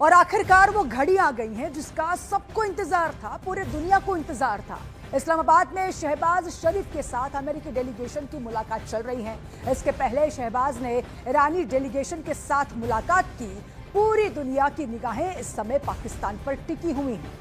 और आखिरकार वो घड़ी आ गई है जिसका सबको इंतजार था, पूरे दुनिया को इंतजार था। इस्लामाबाद में शहबाज शरीफ के साथ अमेरिकी डेलीगेशन की मुलाकात चल रही है। इसके पहले शहबाज ने ईरानी डेलीगेशन के साथ मुलाकात की। पूरी दुनिया की निगाहें इस समय पाकिस्तान पर टिकी हुई हैं।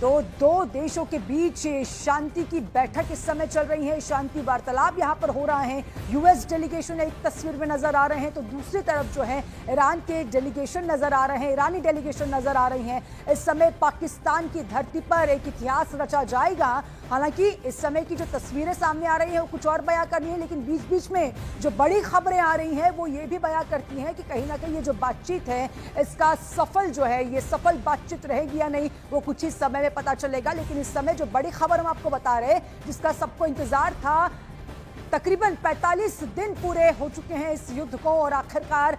तो दो देशों के बीच शांति की बैठक इस समय चल रही है। शांति वार्तालाप यहां पर हो रहा है। यूएस डेलीगेशन एक तस्वीर में नजर आ रहे हैं, तो दूसरी तरफ जो है ईरान के डेलीगेशन नजर आ रहे हैं, ईरानी डेलीगेशन नजर आ रही हैं। इस समय पाकिस्तान की धरती पर एक इतिहास रचा जाएगा। हालांकि इस समय की जो तस्वीरें सामने आ रही हैं वो कुछ और बयां कर रही है, लेकिन बीच बीच में जो बड़ी खबरें आ रही हैं वो ये भी बयां करती हैं कि कहीं ना कहीं ये जो बातचीत है इसका सफल जो है, ये सफल बातचीत रहेगी या नहीं वो कुछ ही समय में पता चलेगा। लेकिन इस समय जो बड़ी खबर हम आपको बता रहे हैं, जिसका सबको इंतजार था, तकरीबन 45 दिन पूरे हो चुके हैं इस युद्ध को और आखिरकार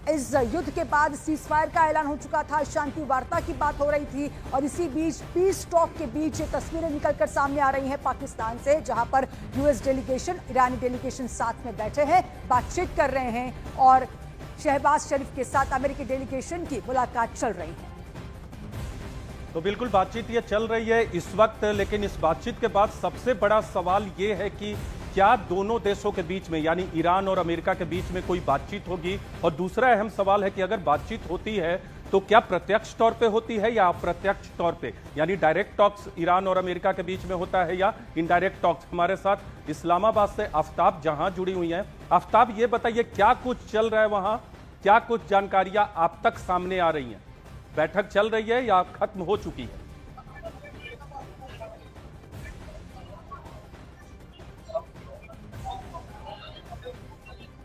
इस युद्ध के बाद सीजफायर का ऐलान हो चुका था। शांति वार्ता की बात हो रही थी और इसी बीच पीस टॉक के बीच ये तस्वीरें निकलकर सामने आ रही हैं पाकिस्तान से, जहां पर यूएस डेलीगेशन, ईरानी डेलीगेशन साथ में बैठे हैं, बातचीत कर रहे हैं और शहबाज शरीफ के साथ अमेरिकी डेलीगेशन की मुलाकात चल रही है। तो बिल्कुल बातचीत ये चल रही है इस वक्त, लेकिन इस बातचीत के बाद सबसे बड़ा सवाल ये है कि क्या दोनों देशों के बीच में यानी ईरान और अमेरिका के बीच में कोई बातचीत होगी। और दूसरा अहम सवाल है कि अगर बातचीत होती है तो क्या प्रत्यक्ष तौर पे होती है या अप्रत्यक्ष तौर पे, यानी डायरेक्ट टॉक्स ईरान और अमेरिका के बीच में होता है या इनडायरेक्ट टॉक्स। हमारे साथ इस्लामाबाद से आफ्ताब जहां जुड़ी हुई हैं। आफ्ताब, ये बताइए क्या कुछ चल रहा है वहां, क्या कुछ जानकारियां आप तक सामने आ रही हैं? बैठक चल रही है या खत्म हो चुकी है?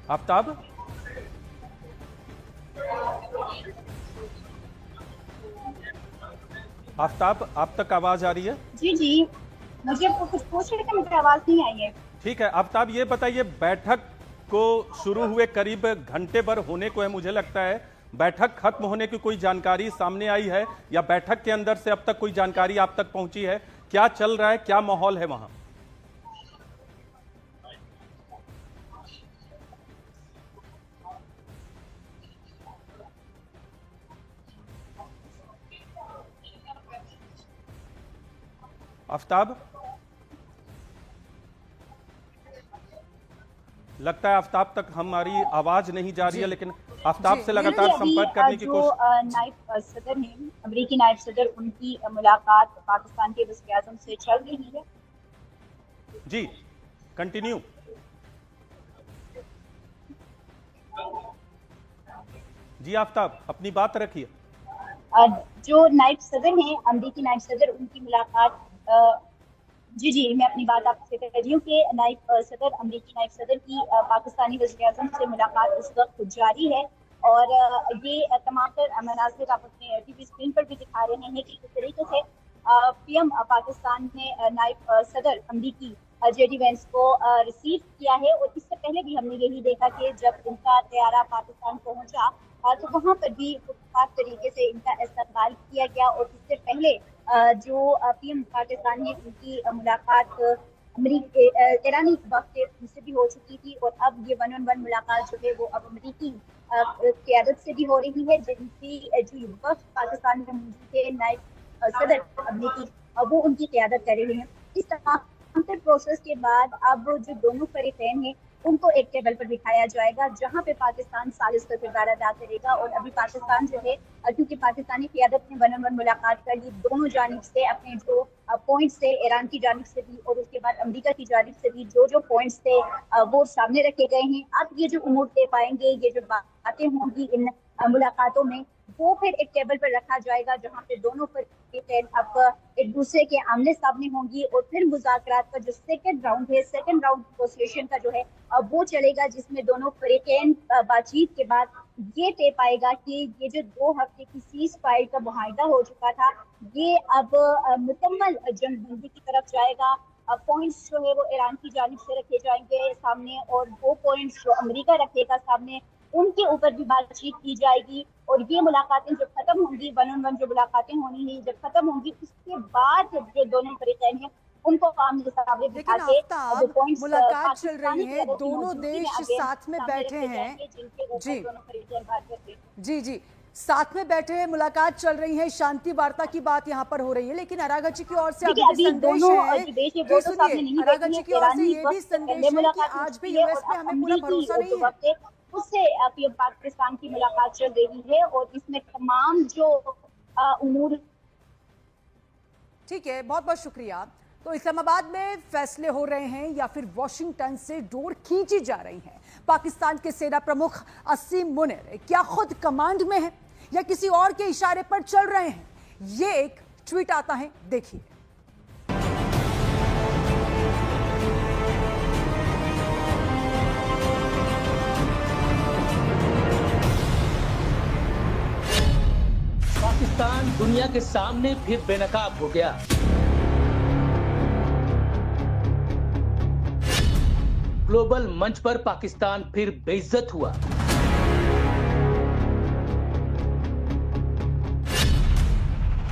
आफ्ताब, आफ्ताब, आप तक आवाज आ रही है? जी जी, मुझे कुछ पूछ रहे थे, मुझे आवाज नहीं आई है। ठीक है आफ्ताब, ये बताइए बैठक को शुरू हुए करीब घंटे भर होने को है, मुझे लगता है बैठक खत्म होने की कोई जानकारी सामने आई है या बैठक के अंदर से अब तक कोई जानकारी आप तक पहुंची है? क्या चल रहा है, क्या माहौल है वहां? आफ्ताब, लगता है आफ्ताब तक हमारी आवाज नहीं जा रही है, लेकिन आफ्ताब से लगातार संपर्क करने की कोशिश। नायब सदर हैं, अमेरिकी नायब सदर, उनकी मुलाकात पाकिस्तान के वज़ीर-ए-आज़म से चल रही है। जी कंटिन्यू। जी आफ्ताब, अपनी बात रखिए। जो नायब सदर हैं, अमेरिकी नायब सदर, उनकी मुलाकात जी जी, मैं अपनी बात आपसे कर रही हूँ कि नायब सदर, अमेरिकी नायब सदर की पाकिस्तानी वज़ीर-ए-आज़म से मुलाकात इस वक्त जारी है और ये तमाम तर मनाज़िर आप अपने टीवी स्क्रीन पर भी दिखा रहे हैं कि किस तरीके से पीएम पाकिस्तान ने नायब सदर अमेरिकी जेडी वेंस को रिसीव किया है। और इससे पहले भी हमने यही देखा कि जब इनका तैयारा पाकिस्तान पहुंचा तो वहां पर भी खास तरीके से इनका इस्तकबाल किया गया। और इससे पहले जो पीएम पाकिस्तान है, उनकी मुलाकात ईरानी वक्त से भी हो चुकी थी और अब ये 1-on-1 मुलाकात जो है वो अब अमेरिकी क़यादत से भी हो रही है, जिनकी जो वक्त पाकिस्तान में मौजूद है नायब सदर अमेरिकी, वो उनकी क़यादत कर रहे हैं। इस तमाम प्रोसेस के बाद अब जो दोनों फरीकैन हैं उनको एक टेबल पर बिठाया जाएगा, जहां पे पाकिस्तान सालिस का किरदार अदा करेगा। और अभी पाकिस्तान जो है, क्योंकि पाकिस्तानी क़यादत ने 1-on-1 मुलाकात कर ली, दोनों जानिब से अपने जो पॉइंट्स थे, ईरान की जानिब से भी और उसके बाद अमेरिका की जानिब से भी जो जो पॉइंट्स थे वो सामने रखे गए हैं। अब ये जो उमूर तय पाएंगे, ये जो बातें होंगी इन मुलाकातों में, वो फिर एक टेबल पर रखा जाएगा, जहाँ पे दोनों फरीकैन अब एक दूसरे के आमने सामने होंगी। और फिर मुज़ाकरात का जो सेकंड राउंड है, सेकंड राउंड नेगोशिएशन का जो है वो चलेगा, जिसमें दोनों फरीकैन बातचीत के बाद ये तय पाएगा कि ये जो 2 हफ्ते की सीज फायर का मुआहिदा हो चुका था, ये अब मुकम्मल जंगबंदी की तरफ जाएगा। पॉइंट्स जो है वो ईरान की जानिब से रखे जाएंगे सामने और वो पॉइंट्स जो अमेरिका रखेगा सामने, उनके ऊपर भी बातचीत की जाएगी। और ये मुलाकातें जब खत्म होंगी, 1-on-1 जो मुलाकातें होनी है जब खत्म होंगी, उसके बाद जो दोनों फरीकैन हैं उनको आमने सामने बिठा के जो पॉइंट्स मुलाकात चल रही है, दोनों देश साथ में बैठे हैं। जिनके ऊपर दोनों फरीकैन बात करते हैं। जी जी, साथ में बैठे मुलाकात चल रही है, शांति वार्ता की बात यहाँ पर हो रही है, लेकिन अराघची की ओर से देखिए, अभी अभी संदेश दोनों है जो देश है वो तो सामने नहीं बैठे अराघची हैं। की ओर से ईरानी ये भी वक्त से संदेश पहले है कि मुलाकात आज भी हुई है यूएस पे और हमें पूरा भरोसा अमरीकी नहीं जो है। वक्त है उससे अब ये पाकिस्तान की मुलाकात चल रही है और इसमें तमाम जो उमूर। ठीक है, बहुत बहुत शुक्रिया। तो इस्लामाबाद में फैसले हो रहे हैं या फिर वॉशिंगटन से डोर खींची जा रही है? पाकिस्तान के सेना प्रमुख असीम मुनीर क्या खुद कमांड में है या किसी और के इशारे पर चल रहे हैं? ये एक ट्वीट आता है, देखिए। पाकिस्तान दुनिया के सामने फिर बेनकाब हो गया। ग्लोबल मंच पर पाकिस्तान फिर बेइज्जत हुआ।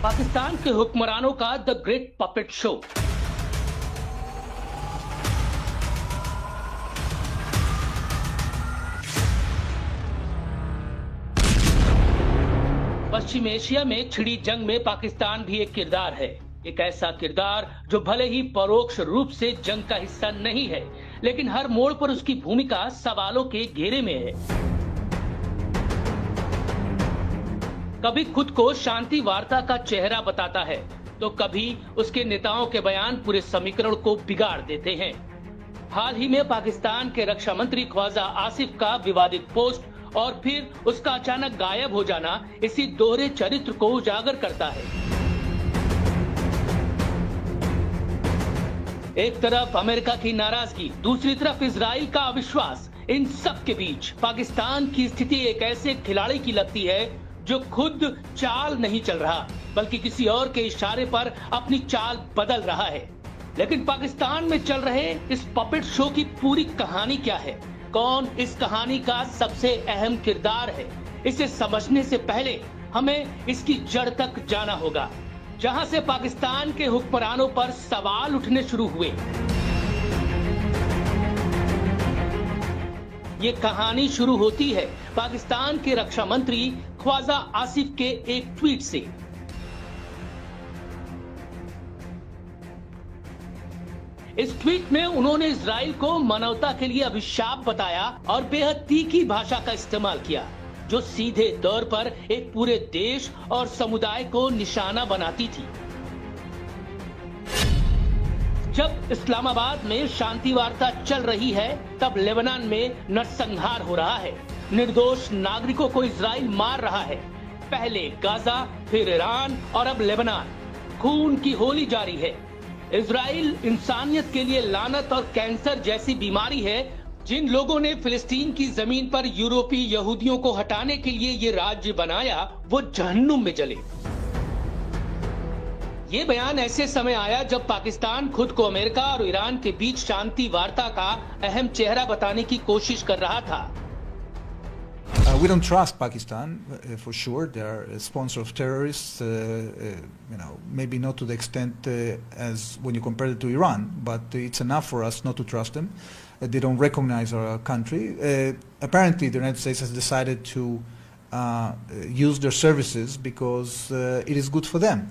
पाकिस्तान के हुक्मरानों का the great puppet show. Paschim Asia में छिड़ी जंग में पाकिस्तान भी एक किरदार है। एक ऐसा किरदार जो भले ही परोक्ष रूप से जंग का हिस्सा नहीं है, लेकिन हर मोड़ पर उसकी भूमिका सवालों के घेरे में है। कभी खुद को शांति वार्ता का चेहरा बताता है, तो कभी उसके नेताओं के बयान पूरे समीकरण को बिगाड़ देते हैं। हाल ही में पाकिस्तान के रक्षा मंत्री ख्वाजा आसिफ का विवादित पोस्ट और फिर उसका अचानक गायब हो जाना इसी दोहरे चरित्र को उजागर करता है। एक तरफ अमेरिका की नाराजगी, दूसरी तरफ इजराइल का अविश्वास। इन सब के बीच पाकिस्तान की स्थिति एक ऐसे खिलाड़ी की लगती है जो खुद चाल नहीं चल रहा, बल्कि किसी और के इशारे पर अपनी चाल बदल रहा है। लेकिन पाकिस्तान में चल रहे इस पपेट शो की पूरी कहानी क्या है? कौन इस कहानी का सबसे अहम किरदार है? इसे समझने से पहले हमें इसकी जड़ तक जाना होगा, जहां से पाकिस्तान के हुक्मरानों पर सवाल उठने शुरू हुए। ये कहानी शुरू होती है पाकिस्तान के रक्षा मंत्री ख्वाजा आसिफ के एक ट्वीट से। इस ट्वीट में उन्होंने इजराइल को मानवता के लिए अभिशाप बताया और बेहद तीखी भाषा का इस्तेमाल किया, जो सीधे तौर पर एक पूरे देश और समुदाय को निशाना बनाती थी। जब इस्लामाबाद में शांति वार्ता चल रही है, तब लेबनान में नरसंहार हो रहा है। निर्दोष नागरिकों को इजराइल मार रहा है। पहले गाजा, फिर ईरान और अब लेबनान। खून की होली जारी है। इजराइल इंसानियत के लिए लानत और कैंसर जैसी बीमारी है। जिन लोगों ने फिलिस्तीन की जमीन पर यूरोपीय यहूदियों को हटाने के लिए ये राज्य बनाया, वो जहन्नुम में जले। ये बयान ऐसे समय आया जब पाकिस्तान खुद को अमेरिका और ईरान के बीच शांति वार्ता का अहम चेहरा बताने की कोशिश कर रहा था। We don't trust Pakistan, for sure. They are a sponsor of terrorists, maybe not to the extent as when you compare it to Iran, but it's enough for us not to trust them. They don't recognize our country. Apparently, the United States has decided to use their services because it is good for them.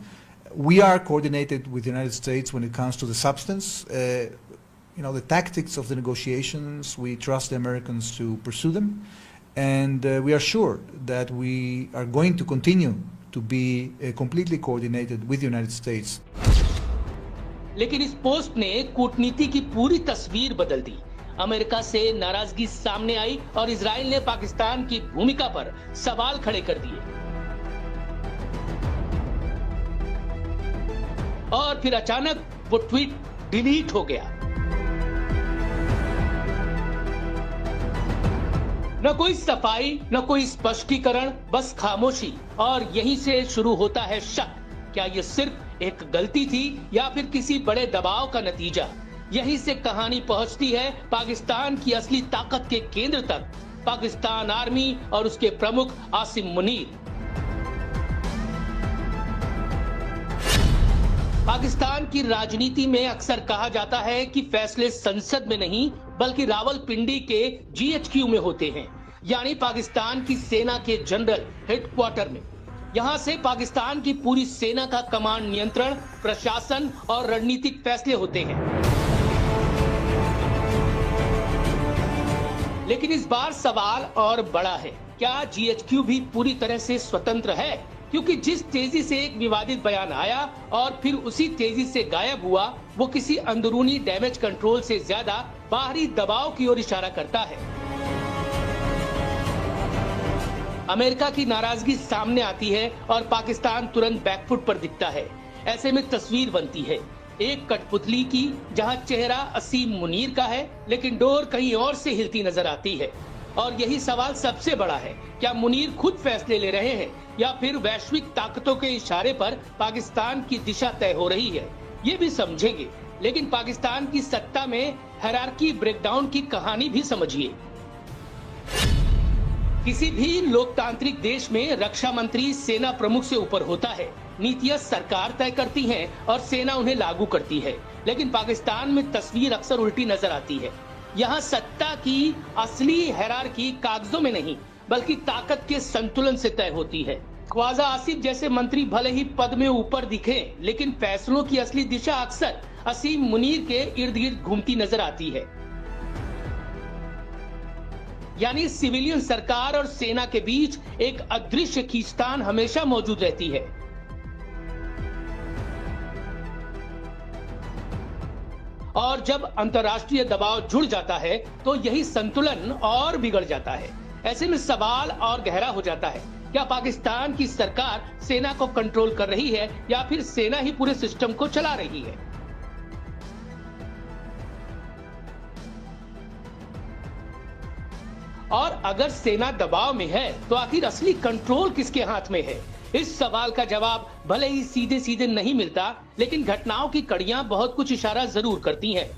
We are coordinated with the United States when it comes to the substance. The tactics of the negotiations, we trust the Americans to pursue them. And we are sure that we are going to continue to be completely coordinated with the United States. लेकिन इस post ने कूटनीति की पूरी तस्वीर बदल दी। America से नाराजगी सामने आई और इजराइल ने पाकिस्तान की भूमिका पर सवाल खड़े कर दिए। और फिर अचानक वो ट्वीट डिलीट हो गया। न कोई सफाई, न कोई स्पष्टीकरण, बस खामोशी। और यहीं से शुरू होता है शक। क्या ये सिर्फ एक गलती थी या फिर किसी बड़े दबाव का नतीजा? यहीं से कहानी पहुंचती है पाकिस्तान की असली ताकत के केंद्र तक, पाकिस्तान आर्मी और उसके प्रमुख आसिम मुनीर। पाकिस्तान की राजनीति में अक्सर कहा जाता है कि फैसले संसद में नहीं बल्कि रावलपिंडी के GHQ में होते हैं। यानी पाकिस्तान की सेना के जनरल हेडक्वार्टर में। यहां से पाकिस्तान की पूरी सेना का कमांड, नियंत्रण, प्रशासन और रणनीतिक फैसले होते हैं। लेकिन इस बार सवाल और बड़ा है, क्या जीएचक्यू भी पूरी तरह से स्वतंत्र है? क्योंकि जिस तेजी से एक विवादित बयान आया और फिर उसी तेजी से गायब हुआ, वो किसी अंदरूनी डैमेज कंट्रोल से ज्यादा बाहरी दबाव की ओर इशारा करता है। अमेरिका की नाराजगी सामने आती है और पाकिस्तान तुरंत बैकफुट पर दिखता है। ऐसे में तस्वीर बनती है एक कठपुतली की, जहां चेहरा असीम मुनीर का है, लेकिन डोर कहीं और से हिलती नजर आती है। और यही सवाल सबसे बड़ा है, क्या मुनीर खुद फैसले ले रहे हैं या फिर वैश्विक ताकतों के इशारे पर पाकिस्तान की दिशा तय हो रही है? ये भी समझेंगे। लेकिन पाकिस्तान की सत्ता में हायरार्की ब्रेकडाउन की कहानी भी समझिए। किसी भी लोकतांत्रिक देश में रक्षा मंत्री सेना प्रमुख से ऊपर होता है। नीतियां सरकार तय करती हैं और सेना उन्हें लागू करती है। लेकिन पाकिस्तान में तस्वीर अक्सर उल्टी नजर आती है। यहाँ सत्ता की असली हायरार्की कागजों में नहीं, बल्कि ताकत के संतुलन से तय होती है। ख्वाजा आसिफ जैसे मंत्री भले ही पद में ऊपर दिखे, लेकिन फैसलों की असली दिशा अक्सर असीम मुनीर के इर्द गिर्द घूमती नजर आती है। यानी सिविलियन सरकार और सेना के बीच एक अदृश्य खींचतान हमेशा मौजूद रहती है। और जब अंतर्राष्ट्रीय दबाव जुड़ जाता है तो यही संतुलन और बिगड़ जाता है। ऐसे में सवाल और गहरा हो जाता है, क्या पाकिस्तान की सरकार सेना को कंट्रोल कर रही है या फिर सेना ही पूरे सिस्टम को चला रही है? और अगर सेना दबाव में है तो आखिर असली कंट्रोल किसके हाथ में है? इस सवाल का जवाब भले ही सीधे सीधे नहीं मिलता, लेकिन घटनाओं की कड़ियां बहुत कुछ इशारा जरूर करती हैं।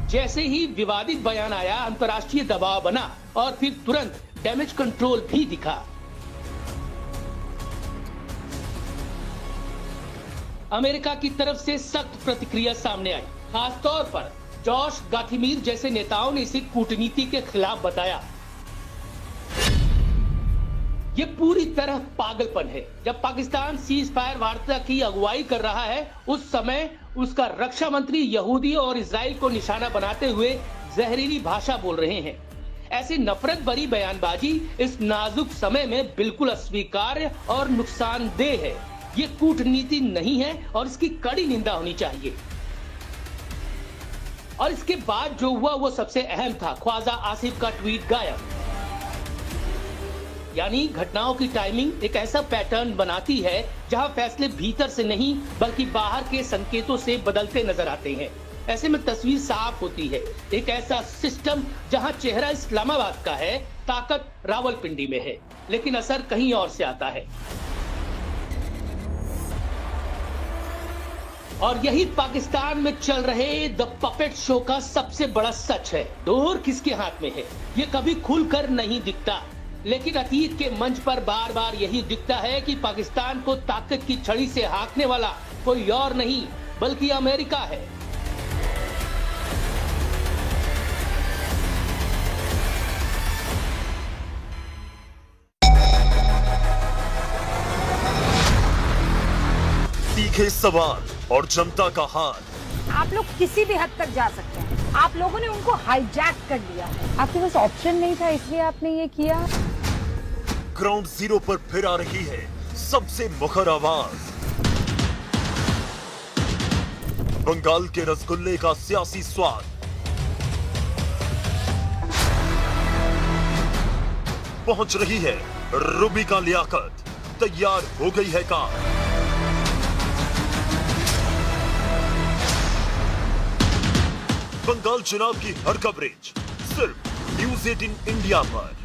जैसे ही विवादित बयान आया, अंतर्राष्ट्रीय दबाव बना और फिर तुरंत डैमेज कंट्रोल भी दिखा। अमेरिका की तरफ से सख्त प्रतिक्रिया सामने आई। खासतौर पर जॉश गाथिमीर जैसे नेताओं ने इसे कूटनीति के खिलाफ बताया। ये पूरी तरह पागलपन है। जब पाकिस्तान सीज फायर वार्ता की अगुवाई कर रहा है, उस समय उसका रक्षा मंत्री यहूदी और इजराइल को निशाना बनाते हुए जहरीली भाषा बोल रहे हैं। ऐसी नफरत भरी बयानबाजी इस नाजुक समय में बिल्कुल अस्वीकार्य और नुकसानदेह है। ये कूटनीति नहीं है और इसकी कड़ी निंदा होनी चाहिए। और इसके बाद जो हुआ वो सबसे अहम था, ख्वाजा आसिफ का ट्वीट गायब। यानी घटनाओं की टाइमिंग एक ऐसा पैटर्न बनाती है जहां फैसले भीतर से नहीं बल्कि बाहर के संकेतों से बदलते नजर आते हैं। ऐसे में तस्वीर साफ होती है, एक ऐसा सिस्टम जहां चेहरा इस्लामाबाद का है, ताकत रावलपिंडी में है, लेकिन असर कहीं और से आता है। और यही पाकिस्तान में चल रहे द पपेट शो का सबसे बड़ा सच है। डोर किसके हाथ में है ये कभी खुलकर नहीं दिखता, लेकिन अतीत के मंच पर बार बार यही दिखता है कि पाकिस्तान को ताकत की छड़ी से हाँकने वाला कोई और नहीं बल्कि अमेरिका है। तीखे सवाल और जनता का हाल। आप लोग किसी भी हद तक जा सकते हैं। आप लोगों ने उनको हाईजैक कर लिया है। आपके पास ऑप्शन नहीं था, इसलिए आपने ये किया। ग्राउंड जीरो पर फिर आ रही है सबसे मुखर आवाज। बंगाल के रसगुल्ले का सियासी स्वाद। पहुंच रही है रूबी का लियाकत। तैयार हो गई है कार। बंगाल चुनाव की हर कवरेज सिर्फ न्यूज़ 18 इंडिया पर।